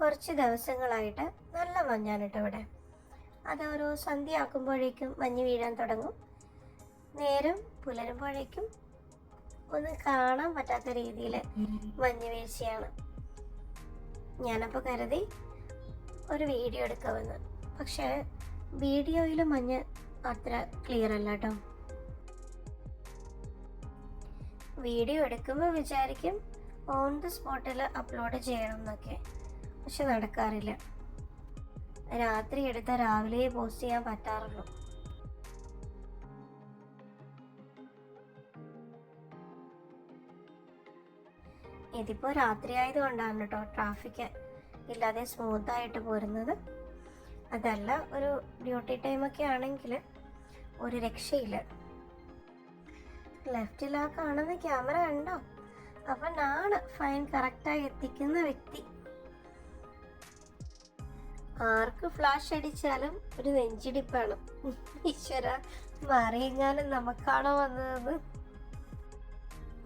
കുറച്ച് ദിവസങ്ങളായിട്ട് നല്ല മഞ്ഞാണ് കേട്ടോ ഇവിടെ. അതൊരു സന്ധ്യ ആക്കുമ്പോഴേക്കും മഞ്ഞ് വീഴാൻ തുടങ്ങും. നേരം പുലരുമ്പോഴേക്കും ഒന്നും കാണാൻ പറ്റാത്ത രീതിയിൽ മഞ്ഞ് വീഴ്ചയാണ്. ഞാനപ്പോൾ കരുതി ഒരു വീഡിയോ എടുക്കാമെന്ന്. പക്ഷേ വീഡിയോയിൽ മഞ്ഞ് അത്ര ക്ലിയർ അല്ല കേട്ടോ. വീഡിയോ എടുക്കുമ്പോൾ വിചാരിക്കും ഓൺ ദി സ്പോട്ടിൽ അപ്ലോഡ് ചെയ്യണം എന്നൊക്കെ, പക്ഷെ നടക്കാറില്ല. രാത്രി എടുത്ത രാവിലെ പോസ്റ്റ് ചെയ്യാൻ പറ്റാറുള്ളൂ. ഇതിപ്പോൾ രാത്രി ആയതുകൊണ്ടാണ് കേട്ടോ ട്രാഫിക് ഇല്ലാതെ സ്മൂത്തായിട്ട് പോരുന്നത്. അതല്ല ഒരു ഡ്യൂട്ടി ടൈമൊക്കെ ആണെങ്കിൽ ഒരു രക്ഷയില്ല. ലെഫ്റ്റിൽ ആ കാണുന്ന ക്യാമറ കണ്ടോ? അപ്പം ആണ് ഫൈൻ കറക്റ്റായി എത്തിക്കുന്ന വ്യക്തി. ആർക്ക് ഫ്ലാഷ് അടിച്ചാലും ഒരു നെഞ്ചിടിപ്പാണ്. ഈശ്വര, മാറിയെങ്ങാനും നമുക്കാണോ വന്നതെന്ന്.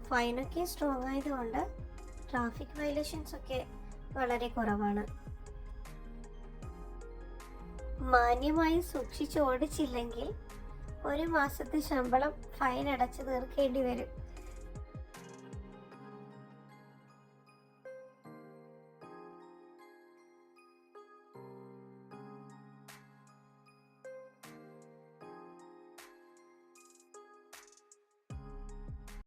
ഫൈനൊക്കെ സ്ട്രോങ് ആയതുകൊണ്ട് ട്രാഫിക് വയലേഷൻസ് ഒക്കെ വളരെ കുറവാണ്. മാന്യമായി സൂക്ഷിച്ച് ഓടിച്ചില്ലെങ്കിൽ 1 മാസത്തെ ശമ്പളം ഫൈൻ അടച്ചു തീർക്കേണ്ടി വരും.